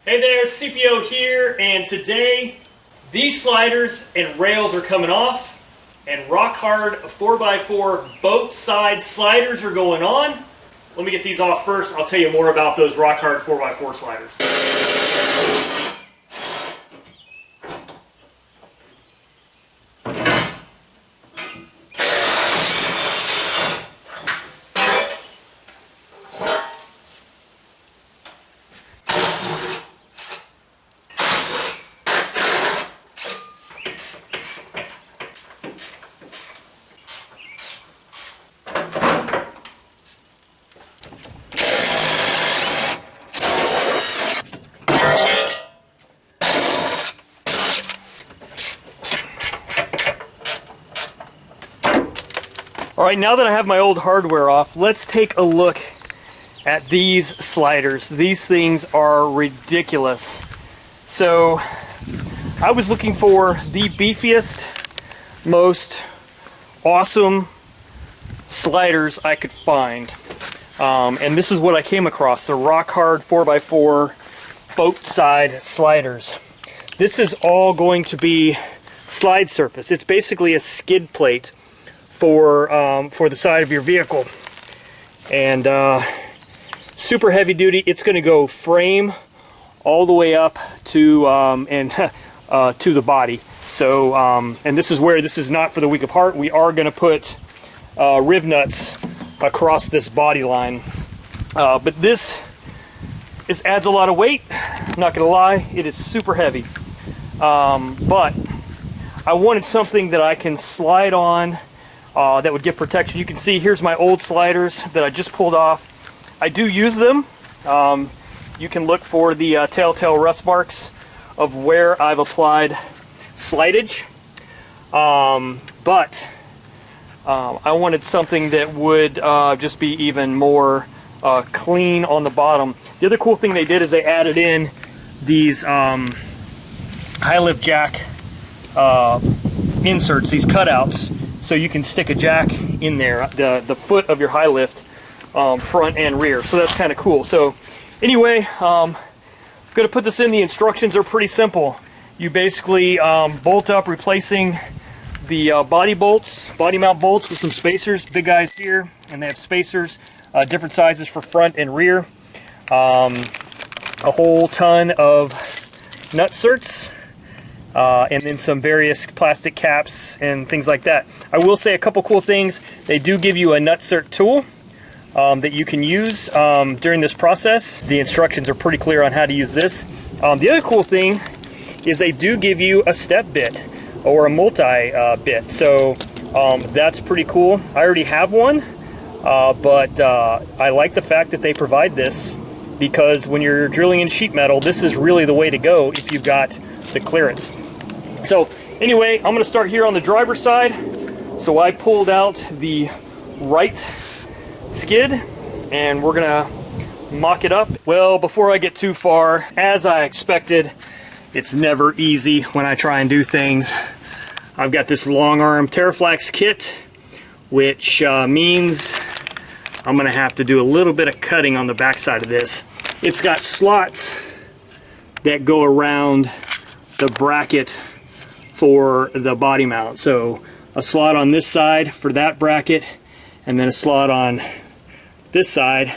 Hey there, CPO here, and today these sliders and rails are coming off and rock hard 4x4 boat side sliders are going on. Let me get these off first. I'll tell you more about those rock hard 4x4 sliders. Alright, now that I have my old hardware off, let's take a look at these sliders. These things are ridiculous. So, I was looking for the beefiest, most awesome sliders I could find. And this is what I came across, the rock hard 4x4 boat side sliders. This is all going to be slide surface. It's basically a skid plate for the side of your vehicle, and super heavy duty. It's going to go frame all the way up to to the body. So and this is where this is not for the weak of heart. We are going to put rib nuts across this body line, but this adds a lot of weight. I'm not going to lie, it is super heavy, but I wanted something that I can slide on. That would give protection. You can see here's my old sliders that I just pulled off. I do use them. You can look for the telltale rust marks of where I've applied slidage. But I wanted something that would just be even more clean on the bottom. The other cool thing they did is they added in these high lift jack inserts, these cutouts. So you can stick a jack in there, the foot of your high lift, front and rear. So that's kind of cool. So anyway, I'm going to put this in. The instructions are pretty simple. You basically bolt up, replacing the body mount bolts with some spacers. Big guys here, and they have spacers, different sizes for front and rear. A whole ton of nut certs. And then some various plastic caps and things like that. I will say a couple cool things. They do give you a nutsert tool that you can use during this process. The instructions are pretty clear on how to use this. The other cool thing is they do give you a step bit or a multi bit. So that's pretty cool. I already have one, but I like the fact that they provide this, because when you're drilling in sheet metal, this is really the way to go if you've got the clearance. So anyway, I'm going to start here on the driver's side. So I pulled out the right skid and we're going to mock it up. Well, before I get too far, as I expected, it's never easy when I try and do things. I've got this long arm TeraFlex kit, which means I'm going to have to do a little bit of cutting on the back side of this. It's got slots that go around the bracket for the body mount. So a slot on this side for that bracket, and then a slot on this side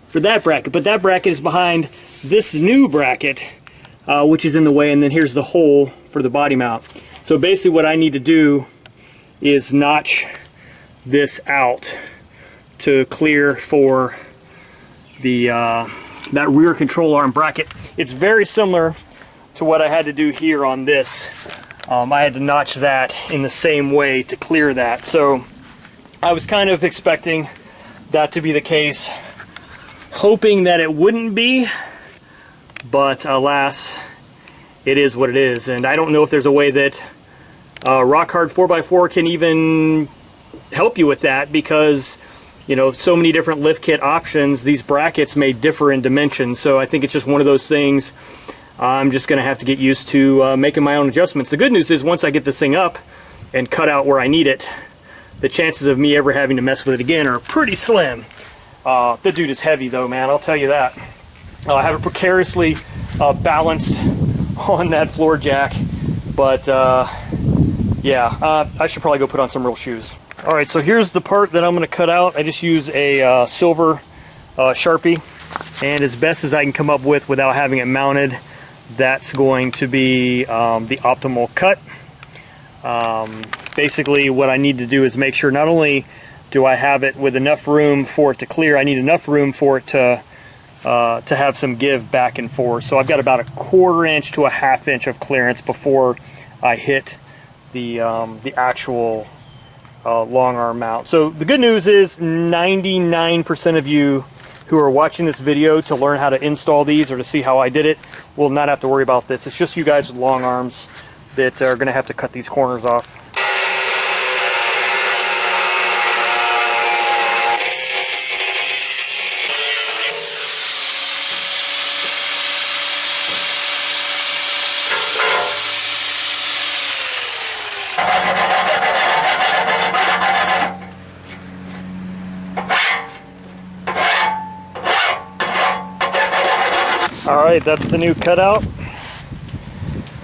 for that bracket. But that bracket is behind this new bracket, which is in the way, and then here's the hole for the body mount. So basically what I need to do is notch this out to clear for the that rear control arm bracket. It's very similar to what I had to do here on this. I had to notch that in the same way to clear that. So I was kind of expecting that to be the case, hoping that it wouldn't be, but alas, it is what it is. And I don't know if there's a way that rock hard 4x4 can even help you with that, because you know, so many different lift kit options. These brackets may differ in dimensions, so I think it's just one of those things. I'm just going to have to get used to making my own adjustments. The good news is once I get this thing up and cut out where I need it, the chances of me ever having to mess with it again are pretty slim. The dude is heavy though, man, I'll tell you that. I have it precariously balanced on that floor jack, but yeah, I should probably go put on some real shoes. All right, so here's the part that I'm going to cut out. I just use a silver Sharpie, and as best as I can come up with without having it mounted, that's going to be the optimal cut. Basically what I need to do is make sure not only do I have it with enough room for it to clear, I need enough room for it to have some give back and forth. So I've got about 1/4 inch to 1/2 inch of clearance before I hit the actual long arm mount. So the good news is 99% of you who are watching this video to learn how to install these or to see how I did it will not have to worry about this. It's just you guys with long arms that are going to have to cut these corners off. Alright, that's the new cutout,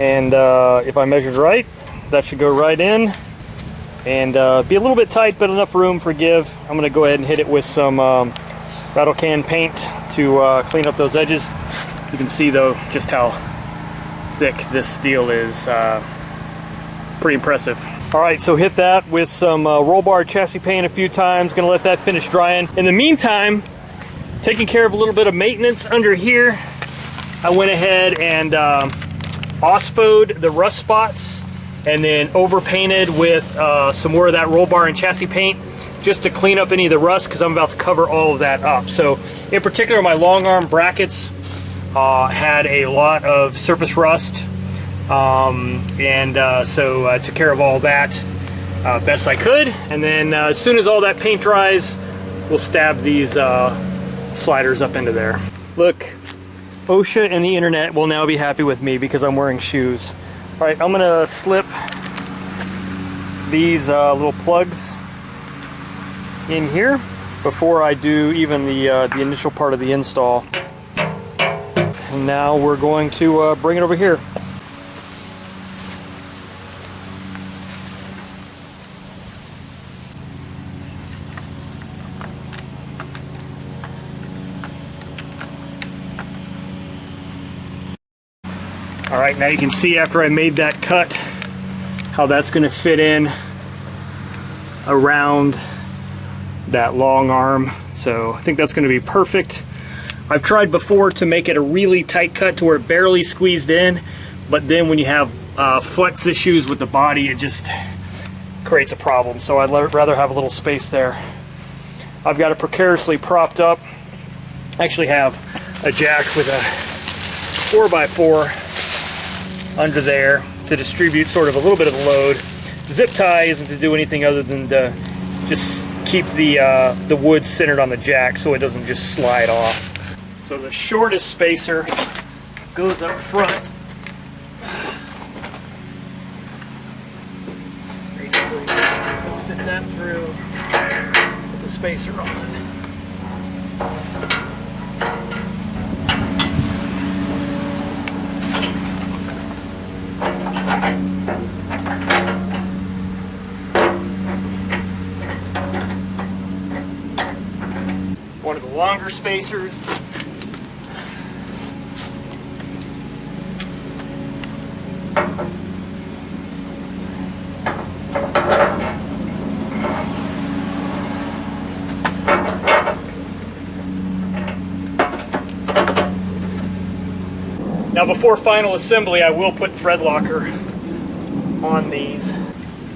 and if I measured right, that should go right in, and be a little bit tight but enough room for give. I'm going to go ahead and hit it with some rattle can paint to clean up those edges. You can see though just how thick this steel is. Pretty impressive. Alright, so hit that with some roll bar chassis paint a few times. Going to let that finish drying. In the meantime, taking care of a little bit of maintenance under here, I went ahead and OSFO'd the rust spots and then overpainted with some more of that roll bar and chassis paint just to clean up any of the rust, because I'm about to cover all of that up. So in particular, my long arm brackets had a lot of surface rust, so I took care of all that best I could, and then as soon as all that paint dries, we'll stab these sliders up into there. Look, OSHA and the internet will now be happy with me because I'm wearing shoes. All right, I'm gonna slip these little plugs in here before I do even the initial part of the install. And now we're going to bring it over here. All right, now you can see after I made that cut how that's going to fit in around that long arm. So I think that's going to be perfect. I've tried before to make it a really tight cut to where it barely squeezed in, but then when you have flex issues with the body, it just creates a problem. So I'd rather have a little space there. I've got it precariously propped up. I actually have a jack with a 4x4 under there to distribute sort of a little bit of the load. Zip tie isn't to do anything other than to just keep the wood centered on the jack so it doesn't just slide off. So the shortest spacer goes up front. Basically, let's fit that through with the spacer on. One of the longer spacers. Now before final assembly, I will put thread locker on these.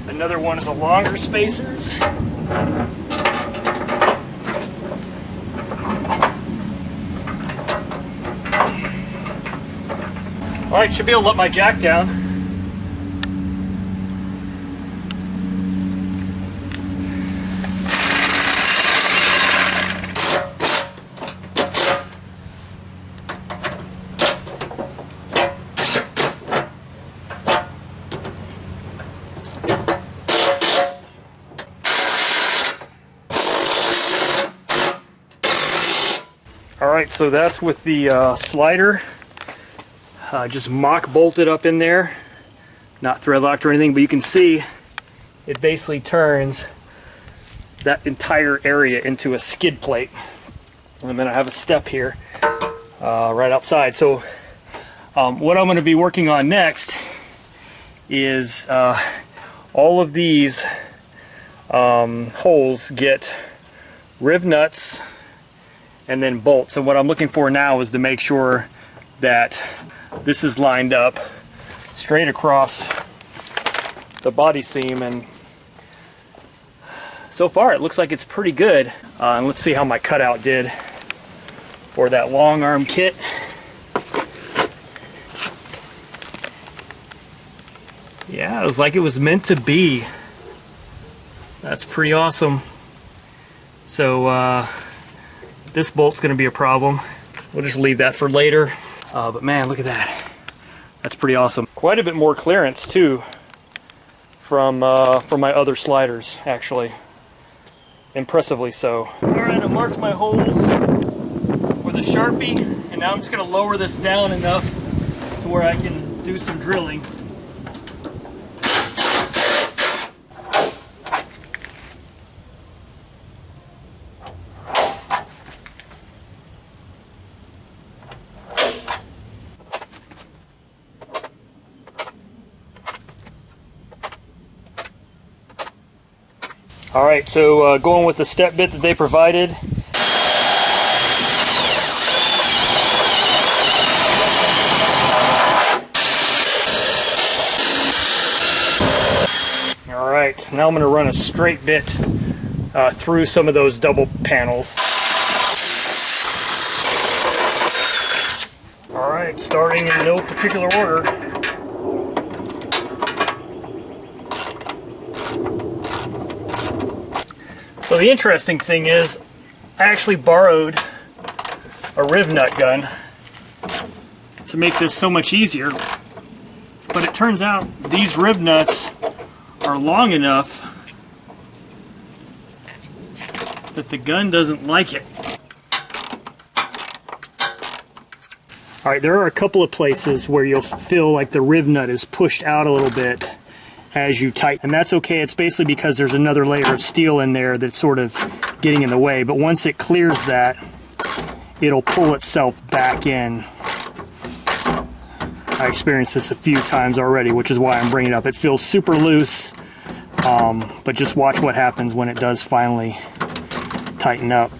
Another one of the longer spacers. Alright, should be able to let my jack down. Alright, so that's with the slider. Just mock bolted up in there. Not thread locked or anything, but you can see it basically turns that entire area into a skid plate. And then I have a step here right outside. So what I'm going to be working on next is all of these holes get riv nuts and then bolts. And what I'm looking for now is to make sure that this is lined up straight across the body seam, and so far it looks like it's pretty good. And let's see how my cutout did for that long arm kit. Yeah, it was like it was meant to be. That's pretty awesome. So this bolt's going to be a problem. We'll just leave that for later. But man, look at that. That's pretty awesome. Quite a bit more clearance too from my other sliders, actually. Impressively so. Alright, I marked my holes with a Sharpie, and now I'm just going to lower this down enough to where I can do some drilling. Alright, so going with the step bit that they provided. Alright, now I'm going to run a straight bit through some of those double panels. Alright, starting in no particular order. So the interesting thing is, I actually borrowed a riv nut gun to make this so much easier, but it turns out these riv nuts are long enough that the gun doesn't like it. Alright, there are a couple of places where you'll feel like the riv nut is pushed out a little bit as you tighten, and that's okay. It's basically because there's another layer of steel in there that's sort of getting in the way, but once it clears that, it'll pull itself back in. I experienced this a few times already, which is why I'm bringing it up. It feels super loose, but just watch what happens when it does finally tighten up.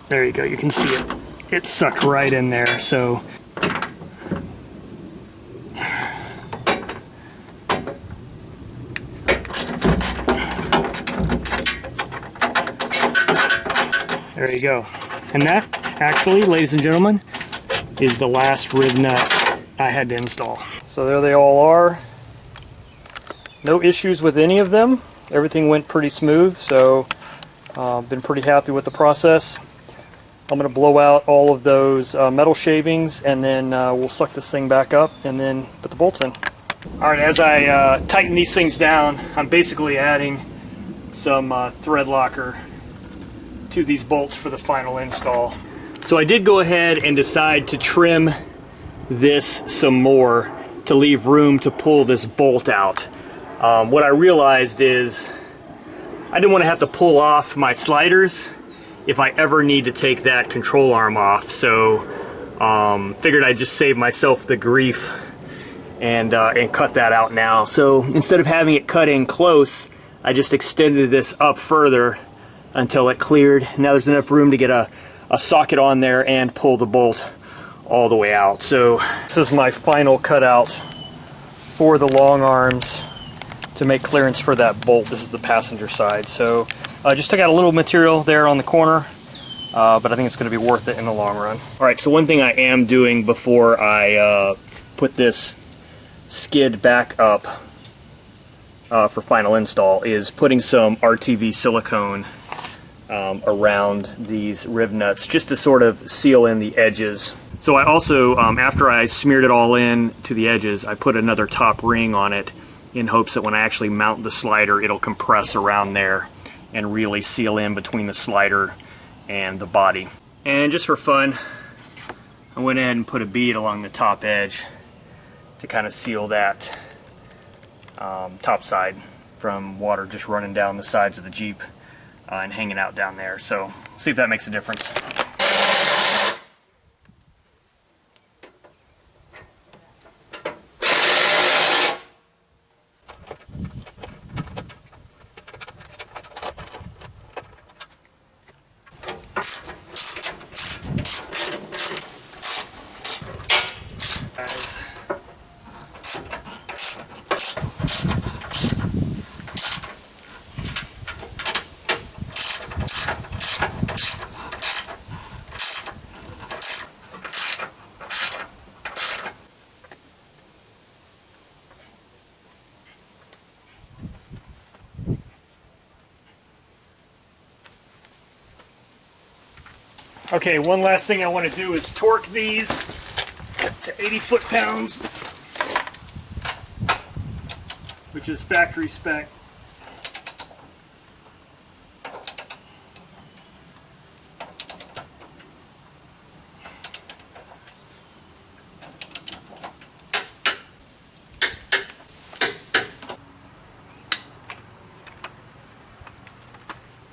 There you go, you can see it. It sucked right in there, so. There you go. And that, actually, ladies and gentlemen, is the last riv nut I had to install. So there they all are. No issues with any of them. Everything went pretty smooth, so been pretty happy with the process. I'm going to blow out all of those metal shavings, and then we'll suck this thing back up and then put the bolts in. Alright, as I tighten these things down, I'm basically adding some thread locker to these bolts for the final install. So I did go ahead and decide to trim this some more to leave room to pull this bolt out. What I realized is I didn't want to have to pull off my sliders if I ever need to take that control arm off, so figured I'd just save myself the grief and cut that out now. So instead of having it cut in close, I just extended this up further until it cleared. Now there's enough room to get a socket on there and pull the bolt all the way out. So this is my final cutout for the long arms to make clearance for that bolt. This is the passenger side. So I just took out a little material there on the corner, but I think it's going to be worth it in the long run. Alright, so one thing I am doing before I put this skid back up for final install is putting some RTV silicone around these riv nuts just to sort of seal in the edges. So I also, after I smeared it all in to the edges, I put another top ring on it in hopes that when I actually mount the slider, it'll compress around there and really seal in between the slider and the body. And just for fun, I went ahead and put a bead along the top edge to kind of seal that top side from water just running down the sides of the Jeep and hanging out down there. So see if that makes a difference. Okay, one last thing I want to do is torque these to 80 foot-pounds, which is factory spec.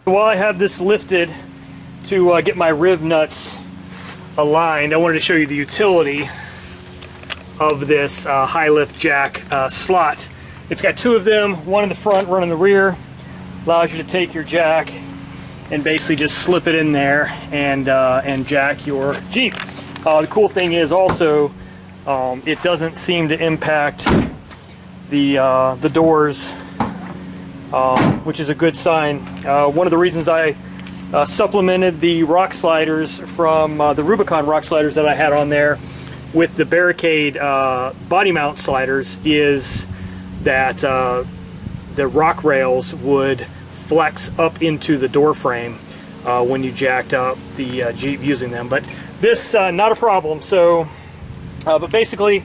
While I have this lifted to get my riv nuts aligned, I wanted to show you the utility of this high lift jack slot. It's got two of them, one in the front, one in the rear. Allows you to take your jack and basically just slip it in there and jack your Jeep. The cool thing is also it doesn't seem to impact the doors, which is a good sign. One of the reasons I supplemented the rock sliders from the Rubicon rock sliders that I had on there with the Barricade body mount sliders is that the rock rails would flex up into the door frame when you jacked up the Jeep using them. But this, not a problem. So, but basically,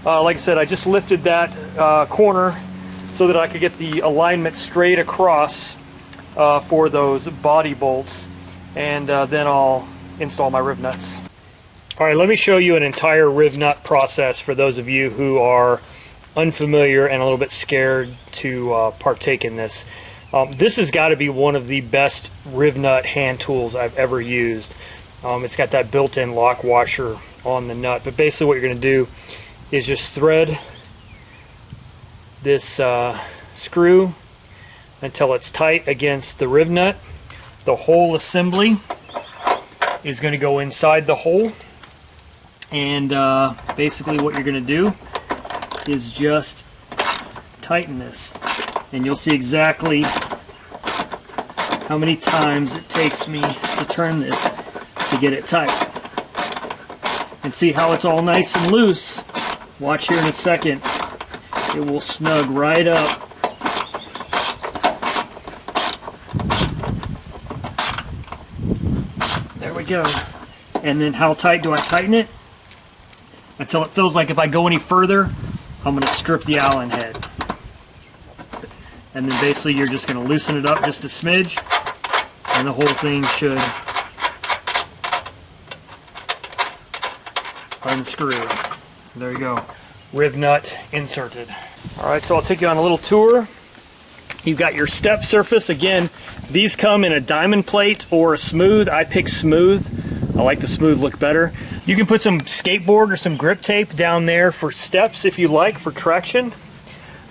like I said, I just lifted that corner so that I could get the alignment straight across for those body bolts, and then I'll install my riv nuts. Alright, let me show you an entire riv nut process for those of you who are unfamiliar and a little bit scared to partake in this. This has got to be one of the best riv nut hand tools I've ever used. It's got that built-in lock washer on the nut, but basically what you're going to do is just thread this screw until it's tight against the riv nut. The whole assembly is going to go inside the hole, and basically what you're going to do is just tighten this, and you'll see exactly how many times it takes me to turn this to get it tight. And see how it's all nice and loose. Watch here in a second. It will snug right up. There we go. And then how tight do I tighten it? Until it feels like if I go any further, I'm going to strip the Allen head. And then basically you're just going to loosen it up just a smidge, and the whole thing should unscrew. There you go. Riv nut inserted. Alright, so I'll take you on a little tour. You've got your step surface. Again, these come in a diamond plate or a smooth. I pick smooth. I like the smooth look better. You can put some skateboard or some grip tape down there for steps if you like, for traction.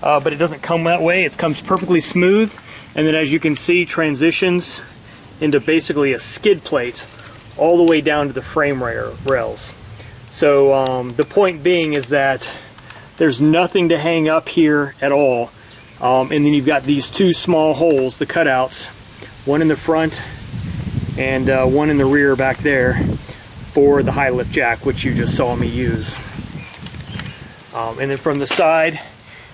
But it doesn't come that way. It comes perfectly smooth. And then as you can see, transitions into basically a skid plate all the way down to the frame rails. So the point being is that there's nothing to hang up here at all. And then you've got these two small holes, the cutouts, one in the front and one in the rear back there for the high lift jack, which you just saw me use. And then from the side,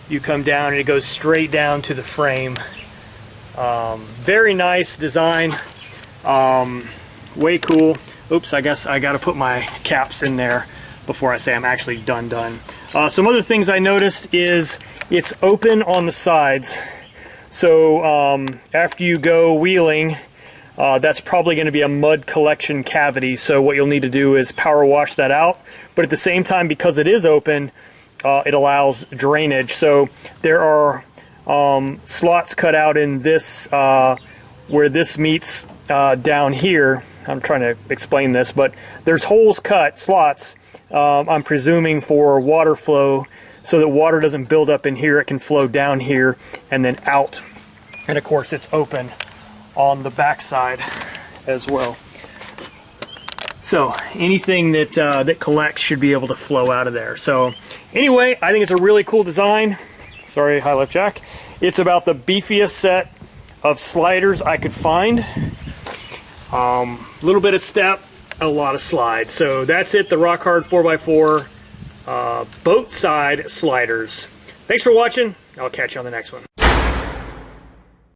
you come down and it goes straight down to the frame. Very nice design, way cool. Oops, I guess I gotta put my caps in there before I say I'm actually done. Some other things I noticed is it's open on the sides. So after you go wheeling, that's probably going to be a mud collection cavity. So what you'll need to do is power wash that out. But at the same time, because it is open, it allows drainage. So there are slots cut out in this where this meets down here. I'm trying to explain this, but there's holes cut, slots, I'm presuming for water flow, so that water doesn't build up in here. It can flow down here and then out. And of course it's open on the back side as well. So anything that that collects should be able to flow out of there. So anyway, I think it's a really cool design. Sorry, high left jack. It's about the beefiest set of sliders I could find. Little bit of step, a lot of slide. So that's it, the Rock Hard 4x4 boat side sliders. Thanks for watching. I'll catch you on the next one.